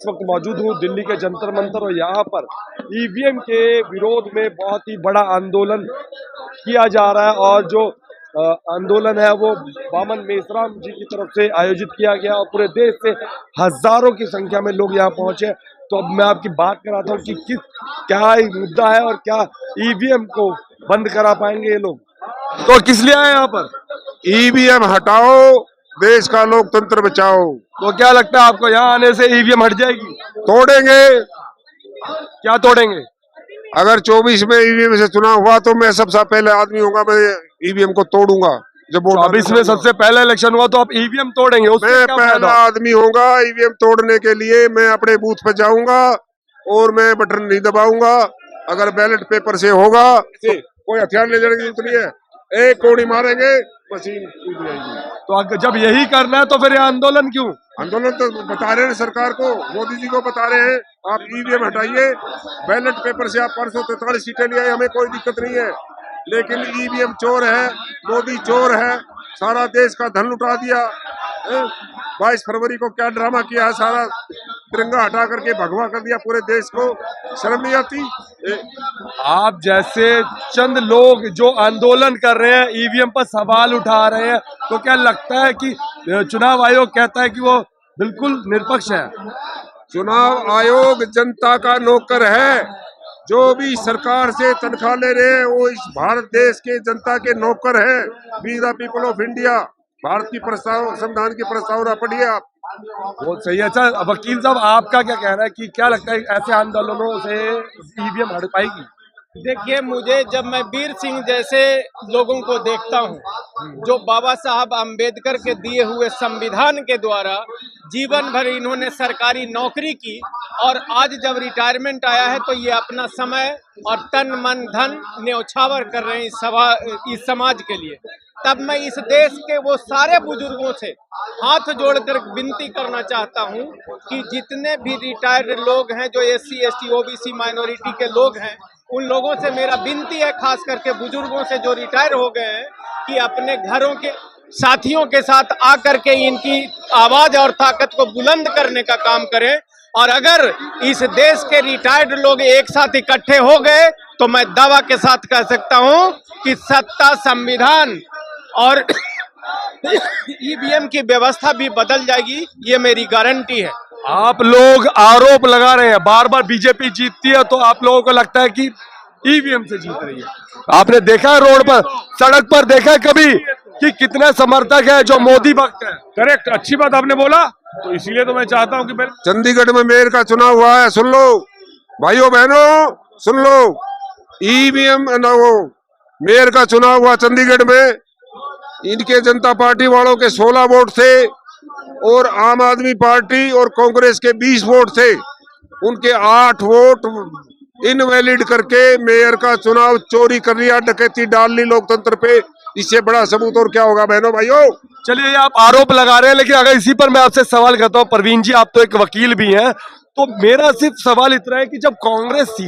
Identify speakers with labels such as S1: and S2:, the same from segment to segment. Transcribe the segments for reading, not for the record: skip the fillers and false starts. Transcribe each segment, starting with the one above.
S1: इस वक्त मौजूद हूँ दिल्ली के जंतर मंतर और यहाँ पर ईवीएम के विरोध में बहुत ही बड़ा आंदोलन किया जा रहा है और जो आंदोलन है वो वामन मेश्राम जी की तरफ से आयोजित किया गया और पूरे देश से हजारों की संख्या में लोग यहाँ पहुंचे। तो अब मैं आपकी बात कराता हूँ कि क्या मुद्दा है और क्या ईवीएम को बंद करा पाएंगे ये लोग। तो किस लिए आए यहाँ पर?
S2: ईवीएम हटाओ, देश का लोकतंत्र बचाओ।
S1: तो क्या लगता है आपको यहाँ आने से ईवीएम हट जाएगी?
S2: तोड़ेंगे।
S1: क्या तोड़ेंगे?
S2: अगर 24 में ईवीएम से चुनाव हुआ तो मैं सबसे पहले आदमी होगा, मैं ईवीएम को तोड़ूंगा। जब
S1: 24 में सबसे पहले इलेक्शन हुआ तो आप ईवीएम तोड़ेंगे?
S2: मैं पहला आदमी होगा ईवीएम तोड़ने के लिए। मैं अपने बूथ पे जाऊंगा और मैं बटन नहीं दबाऊंगा। अगर बैलेट पेपर से होगा तो कोई हथियार ले जाने की जरूरत नहीं है, एक कोड़ी मारेंगे, मशीन टूट जाएगी।
S1: तो अगर जब यही करना है तो फिर ये आंदोलन क्यों?
S2: आंदोलन तो बता रहे हैं सरकार को, मोदी जी को बता रहे हैं आप ईवीएम हटाइए। बैलेट पेपर से आप 543 सीटें ले आए, हमें कोई दिक्कत नहीं है, लेकिन ईवीएम चोर है, मोदी चोर है, सारा देश का धन लुटा दिया। 22 फरवरी को क्या ड्रामा किया है, सारा तिरंगा हटा करके भगवा कर दिया पूरे देश को। शर्म नहीं आती?
S1: आप जैसे चंद लोग जो आंदोलन कर रहे हैं, ईवीएम पर सवाल उठा रहे हैं, तो क्या लगता है कि चुनाव आयोग कहता है कि वो बिल्कुल निष्पक्ष है?
S2: चुनाव आयोग जनता का नौकर है। जो भी सरकार से तनख्वाह ले रहे हैं वो इस भारत देश के जनता के नौकर हैं। We the people of India. Bharat की प्रस्ताव, संविधान की प्रस्तावना पढ़िए आप।
S1: बहुत सही है। अच्छा वकील साहब, आपका क्या कहना है कि क्या लगता है ऐसे आंदोलनों से ईवीएम हट पाएगी?
S3: देखिए, मुझे जब मैं वीर सिंह जैसे लोगों को देखता हूं, जो बाबा साहब अम्बेडकर के दिए हुए संविधान के द्वारा जीवन भर इन्होंने सरकारी नौकरी की और आज जब रिटायरमेंट आया है तो ये अपना समय और तन मन धन न्यौछावर कर रहे हैं इस समाज के लिए, तब मैं इस देश के वो सारे बुजुर्गों से हाथ जोड़कर विनती करना चाहता हूं कि जितने भी रिटायर्ड लोग हैं, जो SC ST OBC माइनॉरिटी के लोग हैं, उन लोगों से मेरा विनती है, खास करके बुजुर्गों से जो रिटायर हो गए हैं, कि अपने घरों के साथियों के साथ आकर के इनकी आवाज और ताकत को बुलंद करने का काम करें। और अगर इस देश के रिटायर्ड लोग एक साथ इकट्ठे हो गए तो मैं दावा के साथ कह सकता हूं कि सत्ता, संविधान और ईवीएम की व्यवस्था भी बदल जाएगी, ये मेरी गारंटी है।
S1: आप लोग आरोप लगा रहे हैं, बार बार बीजेपी जीतती है तो आप लोगों को लगता है कि ईवीएम से जीत रही है। आपने देखा है रोड पर, सड़क पर देखा है कभी कि कितने समर्थक है जो मोदी भक्त है? करेक्ट, अच्छी बात आपने बोला, तो इसीलिए तो मैं चाहता हूं कि
S2: चंडीगढ़ में मेयर का चुनाव हुआ है, सुन लो भाइयों बहनों, सुन लो। ईवीएम मेयर का चुनाव हुआ चंडीगढ़ में, इनके जनता पार्टी वालों के 16 वोट थे और आम आदमी पार्टी और कांग्रेस के 20 वोट थे। उनके 8 वोट इनवैलिड करके मेयर का चुनाव चोरी कर लिया, डकैती डाल ली लोकतंत्र पे। इससे बड़ा सबूत और क्या होगा बहनों भाइयों?
S1: चलिए, आप आरोप लगा रहे हैं, लेकिन अगर इसी पर मैं आपसे सवाल करता हूँ, परवीन जी आप तो एक वकील भी हैं, तो मेरा सिर्फ सवाल इतना है कि जब कांग्रेस थी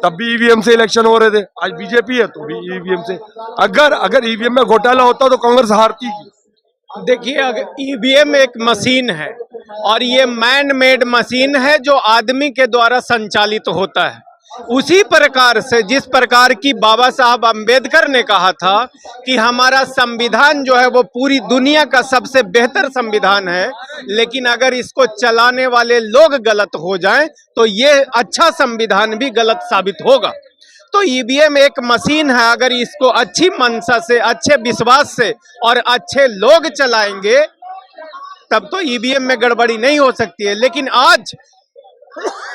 S1: तब भी ईवीएम से इलेक्शन हो रहे थे, आज बीजेपी है तो भी ईवीएम से। अगर ईवीएम में घोटाला होता तो कांग्रेस हारती।
S3: देखिए, अगर ईवीएम एक मशीन है और ये मैन मेड मशीन है जो आदमी के द्वारा संचालित होता है, उसी प्रकार से जिस प्रकार की बाबा साहब अम्बेडकर ने कहा था कि हमारा संविधान जो है वो पूरी दुनिया का सबसे बेहतर संविधान है, लेकिन अगर इसको चलाने वाले लोग गलत हो जाएं तो ये अच्छा संविधान भी गलत साबित होगा। तो ईवीएम एक मशीन है, अगर इसको अच्छी मंशा से, अच्छे विश्वास से और अच्छे लोग चलाएंगे तब तो ईवीएम में गड़बड़ी नहीं हो सकती है। लेकिन आज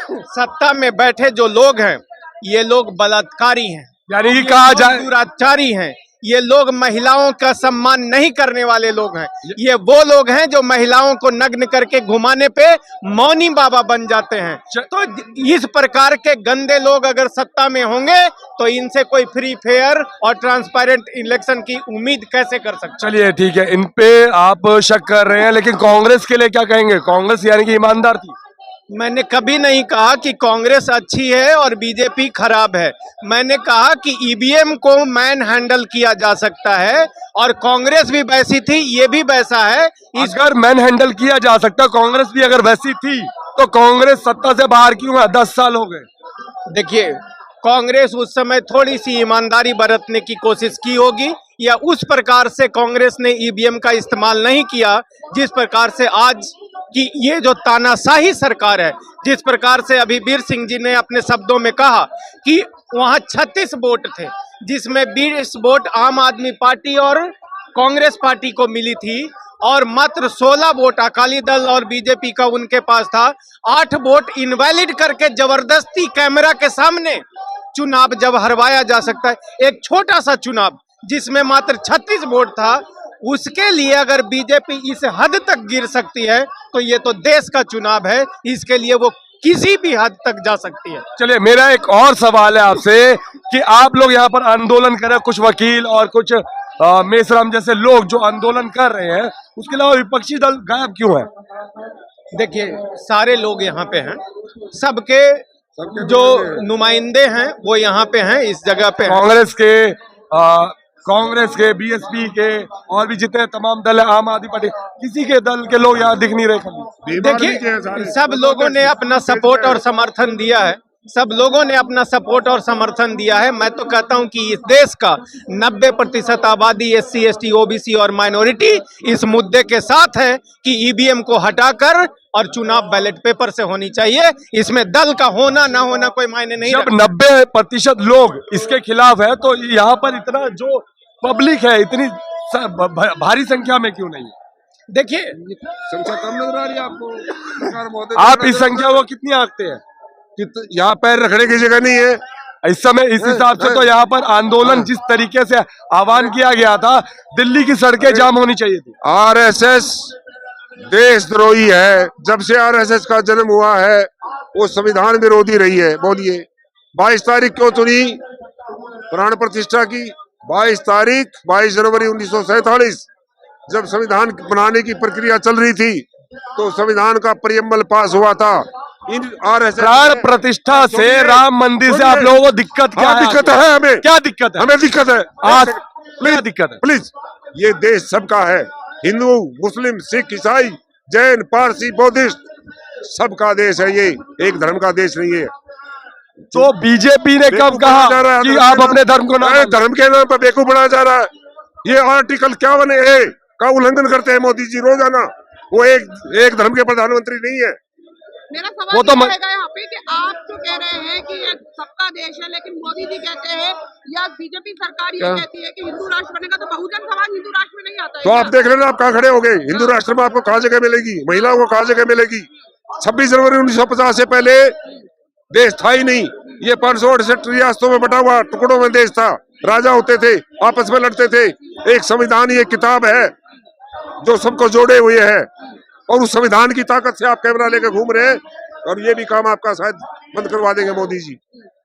S3: सत्ता में बैठे जो लोग हैं, ये लोग बलात्कारी हैं,
S1: यानी कि कहा जाए
S3: दुराचारी हैं, ये लोग महिलाओं का सम्मान नहीं करने वाले लोग हैं। ये वो लोग हैं जो महिलाओं को नग्न करके घुमाने पे मौनी बाबा बन जाते हैं। तो इस प्रकार के गंदे लोग अगर सत्ता में होंगे तो इनसे कोई फ्री फेयर और ट्रांसपेरेंट इलेक्शन की उम्मीद कैसे कर सकते?
S1: चलिए ठीक है, इन पे आप शक कर रहे हैं, लेकिन कांग्रेस के लिए क्या कहेंगे? कांग्रेस यानी कि ईमानदार थी।
S3: मैंने कभी नहीं कहा कि कांग्रेस अच्छी है और बीजेपी खराब है। मैंने कहा कि ईवीएम को मैन हैंडल किया जा सकता है और कांग्रेस भी वैसी थी, ये भी वैसा है।
S1: अगर मैन हैंडल किया जा सकता, कांग्रेस भी अगर वैसी थी तो कांग्रेस सत्ता से बाहर क्यों है? 10 साल हो गए।
S3: देखिए, कांग्रेस उस समय थोड़ी सी ईमानदारी बरतने की कोशिश की होगी, या उस प्रकार से कांग्रेस ने ईवीएम का इस्तेमाल नहीं किया जिस प्रकार से आज की ये जो तानाशाही सरकार है, जिस प्रकार से अभी वीर सिंह जी ने अपने शब्दों में कहा कि वहां 36 वोट थे, जिसमें 20 वोट आम आदमी पार्टी और कांग्रेस पार्टी को मिली थी, और मात्र 16 वोट अकाली दल और बीजेपी का उनके पास था। 8 वोट इनवैलिड करके जबरदस्ती कैमरा के सामने चुनाव जब हरवाया जा सकता है, एक छोटा सा चुनाव जिसमें मात्र 36 वोट था, उसके लिए अगर बीजेपी इस हद तक गिर सकती है तो ये तो देश का चुनाव है, इसके लिए वो किसी भी हद तक जा सकती है।
S1: चलिए, मेरा एक और सवाल है आपसे कि आप लोग यहाँ पर आंदोलन कर रहे हैं, कुछ वकील और कुछ मेसराम जैसे लोग जो आंदोलन कर रहे हैं, उसके अलावा विपक्षी दल गायब क्यों है?
S3: देखिए, सारे लोग यहाँ पे हैं, सबके जो नुमाइंदे हैं वो यहाँ पे हैं, इस जगह पे हैं।
S1: कांग्रेस के, बीएसपी के और भी जितने तमाम दल है, आम आदमी पार्टी, किसी के दल के लोग यहाँ दिख नहीं रहे खाली।
S3: देखिए, सब लोगों ने अपना सपोर्ट और समर्थन दिया है, सब लोगों ने अपना सपोर्ट और समर्थन दिया है। मैं तो कहता हूं कि इस देश का 90% आबादी SC, ST, OBC और माइनॉरिटी इस मुद्दे के साथ है कि ईवीएम को हटाकर और चुनाव बैलेट पेपर से होनी चाहिए। इसमें दल का होना ना होना कोई मायने नहीं।
S1: जब 90% लोग इसके खिलाफ है तो यहाँ पर इतना जो पब्लिक है, इतनी भारी संख्या में क्यों नहीं?
S3: देखिए,
S2: संख्या कम नजर आ रही है आपको?
S1: आप इस संख्या को कितनी आंकते हैं?
S2: यहाँ पैर रखने की जगह नहीं है
S1: इस समय। इस हिसाब से तो यहाँ पर आंदोलन जिस तरीके से आह्वान किया गया था, दिल्ली की सड़कें जाम होनी चाहिए थी।
S2: RSS देशद्रोही है। जब से RSS का जन्म हुआ है वो संविधान विरोधी रही है। बोलिए, 22 तारीख क्यों चुनी प्राण प्रतिष्ठा की? 22 जनवरी 1947 जब संविधान बनाने की प्रक्रिया चल रही थी तो संविधान का प्रियम्बल पास हुआ था। इन RSS
S1: प्राण प्रतिष्ठा से राम मंदिर से आप लोगों को दिक्कत क्या है?
S2: दिक्कत है हमें।
S1: क्या दिक्कत है?
S2: हमें दिक्कत है
S1: आज क्या दिक्कत है?
S2: प्लीज, ये देश सबका है, हिंदू, मुस्लिम, सिख, ईसाई, जैन, पारसी, बौद्धिस्ट, सबका देश है। ये एक धर्म का देश नहीं है।
S1: तो बीजेपी ने कब कहा कि आप अपने धर्म को ना?
S2: धर्म के नाम पर बेवकूफ बनाया जा रहा है। ये आर्टिकल 51A का उल्लंघन करते हैं मोदी जी रोजाना। वो एक धर्म के प्रधानमंत्री नहीं है।
S4: मेरा सवाल ये रहेगा यहाँ पे कि आप तो कह रहे हैं कि ये सबका देश है, लेकिन मोदी जी कहते हैं या बीजेपी सरकार ये कहती है कि हिंदू राष्ट्र बनेगा, तो बहुजन समाज हिंदू राष्ट्र में नहीं आता है।
S2: तो आप देख लेना आप कहाँ खड़े हो गए। हिंदू राष्ट्र में आपको कहाँ जगह मिलेगी? महिलाओं को कहाँ जगह मिलेगी? 26 जनवरी 1950 से पहले देश था ही नहीं। ये 568 रियासतों में बटा हुआ टुकड़ों में देश था। राजा होते थे, आपस में लड़ते थे। एक संविधान, ये किताब है जो सबको जोड़े हुए है, और उस संविधान की ताकत से आप कैमरा लेकर घूम रहे हैं, और ये भी काम आपका शायद बंद करवा देंगे मोदी जी,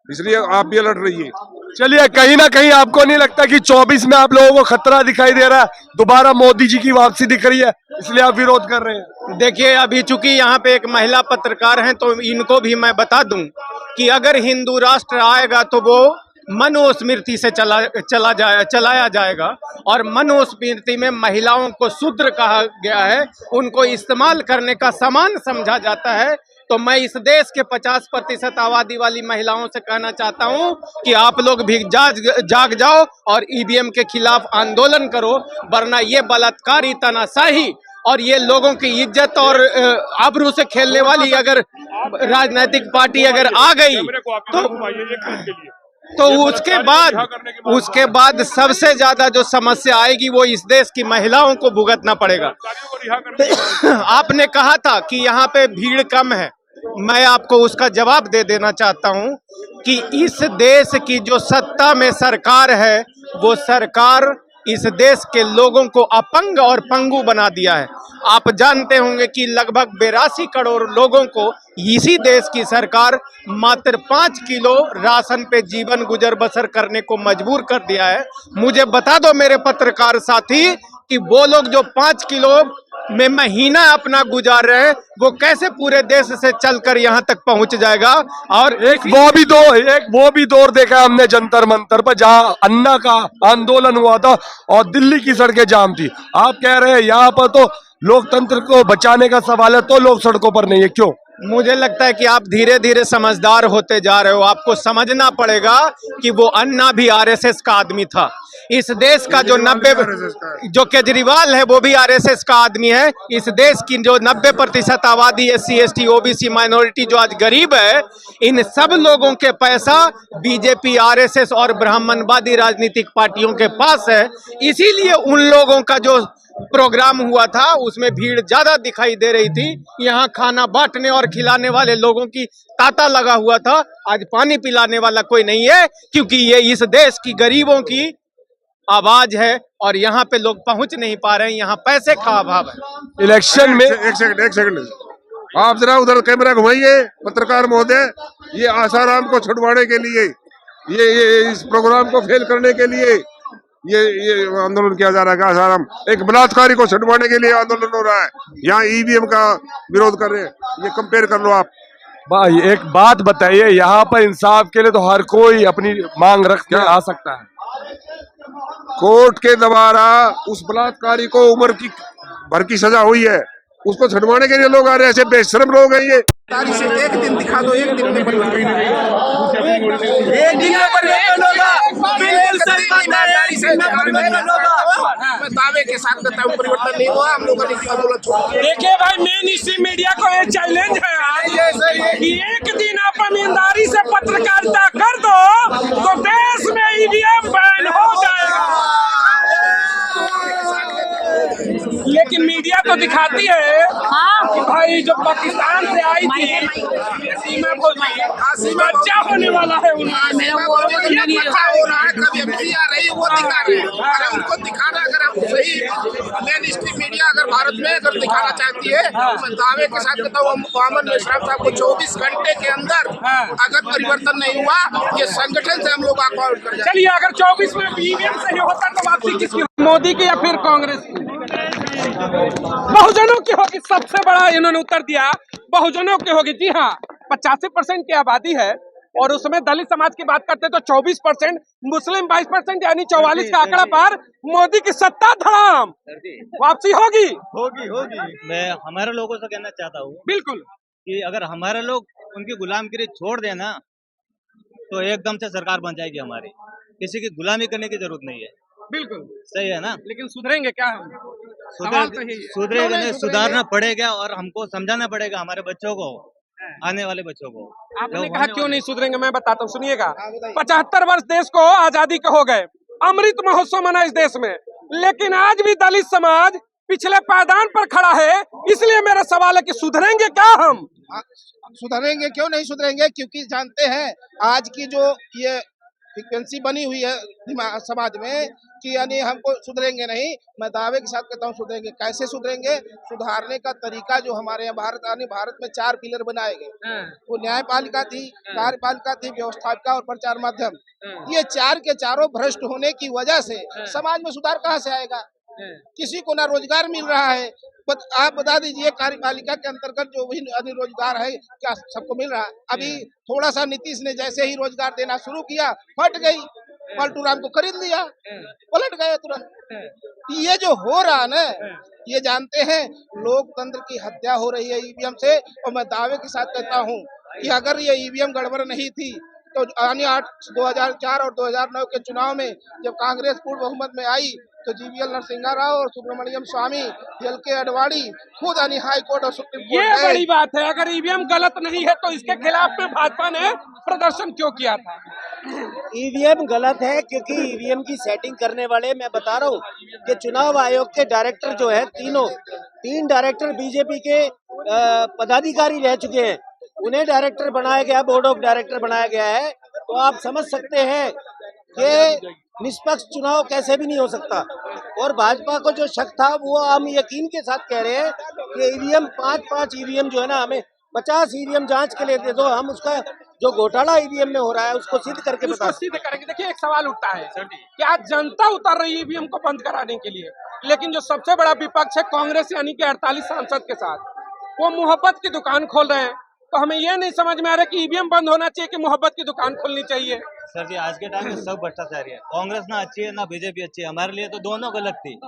S2: इसलिए आप भी अलर्ट रहिए।
S1: चलिए, कहीं ना कहीं आपको नहीं लगता कि 24 में आप लोगों को खतरा दिखाई दे रहा है, दोबारा मोदी जी की वापसी दिख रही है, इसलिए आप विरोध कर रहे हैं?
S3: देखिए, अभी चूंकि यहाँ पे एक महिला पत्रकार हैं तो इनको भी मैं बता दूं कि अगर हिंदू राष्ट्र आएगा तो वो मनुस्मृति से चलाया जाएगा, और मनुस्मृति में महिलाओं को शूद्र कहा गया है, उनको इस्तेमाल करने का सामान समझा जाता है। तो मैं इस देश के 50% आबादी वाली महिलाओं से कहना चाहता हूं कि आप लोग भी जाग जाओ और ईवीएम के खिलाफ आंदोलन करो, वरना ये बलात्कारी, तानाशाही और ये लोगों की इज्जत और आबरू से खेलने वाली अगर राजनीतिक पार्टी अगर आ गई तो उसके बाद सबसे ज्यादा जो समस्या आएगी वो इस देश की महिलाओं को भुगतना पड़ेगा। आपने कहा था कि यहाँ पे भीड़ कम है, मैं आपको उसका जवाब दे देना चाहता हूँ कि इस देश की जो सत्ता में सरकार है, वो सरकार इस देश के लोगों को अपंग और पंगु बना दिया है। आप जानते होंगे कि लगभग 82 करोड़ लोगों को इसी देश की सरकार मात्र 5 किलो राशन पे जीवन गुजर बसर करने को मजबूर कर दिया है। मुझे बता दो मेरे पत्रकार साथी कि वो लोग जो 5 किलो में महीना अपना गुजार रहे हैं, वो कैसे पूरे देश से चलकर यहाँ तक पहुँच जाएगा। और
S1: एक वो भी दौर देखा हमने जंतर मंतर पर, जहाँ अन्ना का आंदोलन हुआ था और दिल्ली की सड़कें जाम थी। आप कह रहे हैं यहाँ पर तो लोकतंत्र को बचाने का सवाल है, तो लोग सड़कों पर नहीं है, क्यों?
S3: मुझे लगता है कि आप धीरे धीरे समझदार होते जा रहे हो। आपको समझना पड़ेगा कि वो अन्ना भी आरएसएस का आदमी था। इस देश का जो केजरीवाल है वो भी आरएसएस का आदमी है। इस देश की जो 90% आबादी SC ST OBC माइनॉरिटी जो आज गरीब है, इन सब लोगों के पैसा बीजेपी RSS और ब्राह्मणवादी राजनीतिक पार्टियों के पास है। इसीलिए उन लोगों का जो प्रोग्राम हुआ था उसमें भीड़ ज्यादा दिखाई दे रही थी। यहाँ खाना बांटने और खिलाने वाले लोगों की तांता लगा हुआ था। आज पानी पिलाने वाला कोई नहीं है, क्योंकि ये इस देश की गरीबों की आवाज है और यहाँ पे लोग पहुंच नहीं पा रहे हैं। यहाँ पैसे का अभाव है।
S1: इलेक्शन में
S2: एक सेकंड आप जरा उधर कैमरा घुमाइए। पत्रकार महोदय, ये आसाराम को छुड़वाने के लिए, ये इस प्रोग्राम को फेल करने के लिए ये आंदोलन किया जा रहा है। आसाराम एक बलात्कारी को छुड़वाने के लिए आंदोलन हो रहा है। यहाँ EVM का विरोध कर रहे हैं। ये कंपेयर कर लो आप।
S1: भाई एक बात बताइए, यहाँ पर इंसाफ के लिए तो हर कोई अपनी मांग रख के आ सकता है।
S2: कोर्ट के द्वारा उस बलात्कारी को उम्र की भर की सजा हुई है, उसको छुड़वाने के लिए लोग आ रहे हैं। ऐसे बेशर्म लोग हैं ये।
S5: से एक दिन दिखा दो, एक दिन में परिवर्तन एक दिन में परिवर्तन होगा। बिल्कुल सही बात है। मैं दावे के साथ कहता हूँ परिवर्तन नहीं हुआ। हम लोगों ने आंदोलन छोड़ा।
S6: देखिए भाई, मेन स्ट्रीम मीडिया को ये चैलेंज है आज कि एक दिन आप ईमानदारी से पत्रकारिता कर दो तो देश में EVM बैन हो जाएगा। लेकिन मीडिया तो दिखाती है कि भाई जो पाकिस्तान से आई थी सीमा को बच्चा होने वाला है उन्हें
S5: हो रहा है। कभी MC आ रही है, वो दिखा रहे हैं। अरे उनको दिखाना, अगर हम सही मेन स्ट्रीम मीडिया अगर भारत में अगर दिखाना चाहती है, तो मैं दावे के साथ कहता हूँ मोहम्मद मेश्राम साहब को 24 घंटे के अंदर अगर परिवर्तन नहीं हुआ, ये संगठन से हम लोग वॉकआउट कर जाए।
S6: चलिए, अगर 24 में EVM सही होता तो वापसी किसकी, मोदी की या फिर कांग्रेस की? बहुजनों की होगी। सबसे बड़ा इन्होंने उत्तर दिया, बहुजनों की होगी। जी हाँ, 85% की आबादी है और उसमें दलित समाज की बात करते तो 24%, मुस्लिम 22%, यानी 44 का आंकड़ा पर मोदी की सत्ता धड़ाम वापसी होगी।
S7: मैं हमारे लोगों से कहना चाहता हूँ
S6: बिल्कुल
S7: कि अगर हमारे लोग उनकी गुलामगिरी छोड़ देना तो एकदम से सरकार बन जाएगी हमारी। किसी की गुलामी करने की जरूरत नहीं है।
S6: बिल्कुल
S7: सही है ना?
S6: लेकिन सुधरेंगे क्या हम?
S7: सुधरेगा नहीं, सुधारना पड़ेगा और हमको समझाना पड़ेगा हमारे बच्चों को, आने वाले बच्चों को।
S6: आपने कहा क्यों नहीं सुधरेंगे, मैं बताता हूँ, सुनिएगा। 75 वर्ष देश को आजादी के हो गए, अमृत महोत्सव मना इस देश में, लेकिन आज भी दलित समाज पिछले पायदान पर खड़ा है। इसलिए मेरा सवाल है कि सुधरेंगे क्या हम?
S5: सुधरेंगे क्यों नहीं सुधरेंगे? क्योंकि जानते हैं आज की जो ये फ्रीक्वेंसी बनी हुई है समाज में कि यानी हमको सुधरेंगे नहीं। मैं दावे के साथ कहता हूँ सुधरेंगे। कैसे सुधरेंगे? सुधारने का तरीका जो हमारे यहाँ भारत में 4 पिलर बनाए गए। वो न्यायपालिका थी, कार्यपालिका थी, व्यवस्थापिका और प्रचार माध्यम। ये 4 के चारों भ्रष्ट होने की वजह से समाज में सुधार कहाँ से आएगा? किसी को ना रोजगार मिल रहा है। आप बता दीजिए, कार्यपालिका के अंतर्गत जो भी रोजगार है क्या सबको मिल रहा है? अभी थोड़ा सा नीतीश ने जैसे ही रोजगार देना शुरू किया, फट गई। पलटू राम को खरीद लिया, पलट गए तुरंत। ये जो हो रहा ना, ये जानते हैं लोकतंत्र की हत्या हो रही है EVM से। और मैं दावे के साथ कहता हूँ कि अगर ये EVM गड़बड़ नहीं थी तो 2004 और 2009 के चुनाव में जब कांग्रेस पूर्ण बहुमत में आई तो GVL नरसिंहा राव और सुब्रमण्यम स्वामी, LK अडवाणी खुद हाई कोर्ट और सुप्रीम कोर्ट।
S6: ये बड़ी बात है। अगर EVM गलत नहीं है तो इसके खिलाफ में भाजपा ने प्रदर्शन क्यों किया था?
S8: EVM गलत है क्योंकि EVM की सेटिंग करने वाले, मैं बता रहा हूँ कि चुनाव आयोग के डायरेक्टर जो है, 3 डायरेक्टर बीजेपी के पदाधिकारी रह चुके हैं। उन्हें डायरेक्टर बनाया गया, बोर्ड ऑफ डायरेक्टर बनाया गया है। तो आप समझ सकते हैं कि निष्पक्ष चुनाव कैसे भी नहीं हो सकता। और भाजपा को जो शक था वो हम यकीन के साथ कह रहे हैं कि EVM 5 EVM जो है ना, हमें 50 EVM जांच के लिए दे दो। हम उसका जो घोटाला EVM में हो रहा है उसको सिद्ध करके बता
S6: सिद्ध करेंगे। देखिए, एक सवाल उठता है कि आज जनता उतर रही है EVM को बंद कराने के लिए, लेकिन जो सबसे बड़ा विपक्ष है कांग्रेस यानी कि 48 सांसद के साथ, वो मोहब्बत की दुकान खोल रहे हैं। तो हमें ये नहीं समझ में आ रहा कि EVM बंद होना चाहिए कि मोहब्बत की दुकान खोलनी चाहिए।
S7: सर जी, आज के टाइम में सब भ्रष्टाचारी है। कांग्रेस ना अच्छी है ना बीजेपी अच्छी है। हमारे लिए तो दोनों गलत थी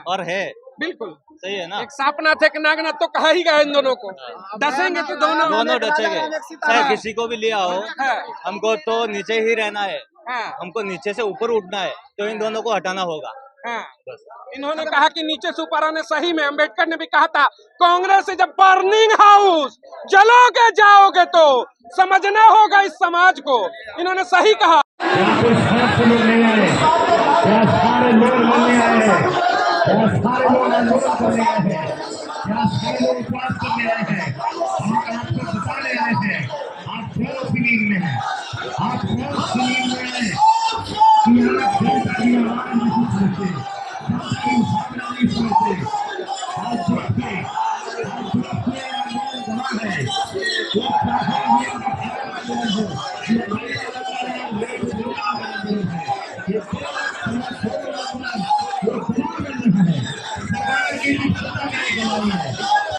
S7: और है।
S6: बिल्कुल
S7: सही है ना।
S6: एक सांपनाथ एक नागनाथ तो कहा ही गया इन दोनों को, डसेंगे तो दोनों
S7: दोनों डचेंगे, चाहे किसी को भी लिया हो,
S6: हाँ,
S7: हमको तो नीचे ही रहना है,
S6: हाँ,
S7: हमको नीचे से ऊपर उठना है, तो इन दोनों को हटाना होगा।
S6: हाँ। इन्होंने कहा कि नीचे से ऊपर आने, सही में अम्बेडकर ने भी कहा था Congress is a burning house, जलोगे जाओगे तो समझना होगा इस समाज को। इन्होंने सही कहा।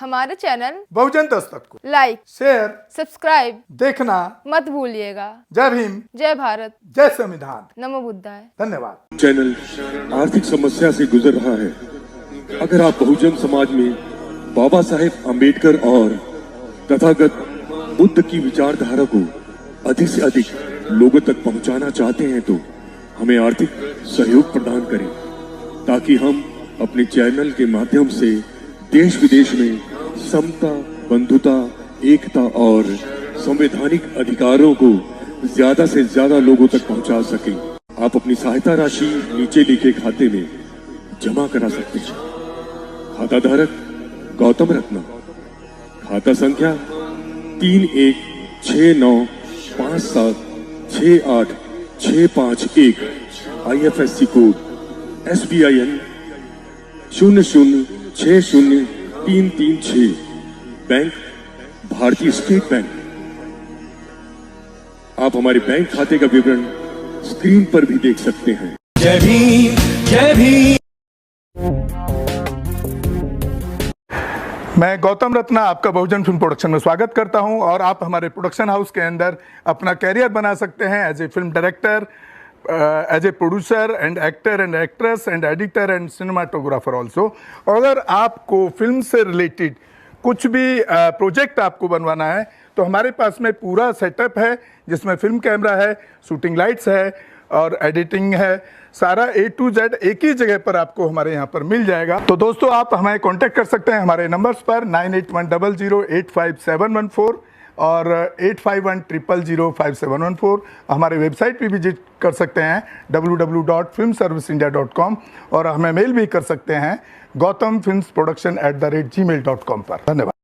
S9: हमारे चैनल
S10: बहुजन दस्तक को
S9: लाइक,
S10: शेयर,
S9: सब्सक्राइब
S10: देखना
S9: मत भूलिएगा।
S10: जय भीम,
S9: जय भारत,
S10: जय संविधान,
S9: नमो बुद्धाय।
S10: धन्यवाद।
S11: चैनल आर्थिक समस्या से गुजर रहा है। अगर आप बहुजन समाज में बाबा साहेब अम्बेडकर और तथागत बुद्ध की विचारधारा को अधिक से अधिक लोगों तक पहुंचाना चाहते हैं तो हमें आर्थिक सहयोग प्रदान करें, ताकि हम अपने चैनल के माध्यम से देश विदेश में समता, बंधुता, एकता और संवैधानिक अधिकारों को ज्यादा से ज्यादा लोगों तक पहुंचा सकें। आप अपनी सहायता राशि नीचे लिखे खाते में जमा करा सकते हैं। खाता धारक गौतम रत्ना, खाता संख्या 3169576865 IFSC कोड SBIN 0060336, बैंक भारतीय स्टेट बैंक। आप हमारे बैंक खाते का विवरण स्क्रीन पर भी देख सकते हैं।
S12: जय भीम, जय भीम।
S10: मैं गौतम रत्ना आपका बहुजन फिल्म प्रोडक्शन में स्वागत करता हूं और आप हमारे प्रोडक्शन हाउस के अंदर अपना कैरियर बना सकते हैं as a film director, as a producer and actor and actress and editor and cinematographer also. अगर आपको फिल्म से रिलेटेड कुछ भी प्रोजेक्ट आपको बनवाना है तो हमारे पास में पूरा सेटअप है, जिसमें फिल्म कैमरा है, शूटिंग लाइट्स है और एडिटिंग है। सारा A to Z एक ही जगह पर आपको हमारे यहाँ पर मिल जाएगा। तो दोस्तों आप हमें कांटेक्ट कर सकते हैं हमारे नंबर्स पर 9810085714 और 8510005714। हमारे वेबसाइट भी विजिट कर सकते हैं www.filmserviceindia.com और हमें मेल भी कर सकते हैं gautamfilmsproduction@gmail.com पर। धन्यवाद।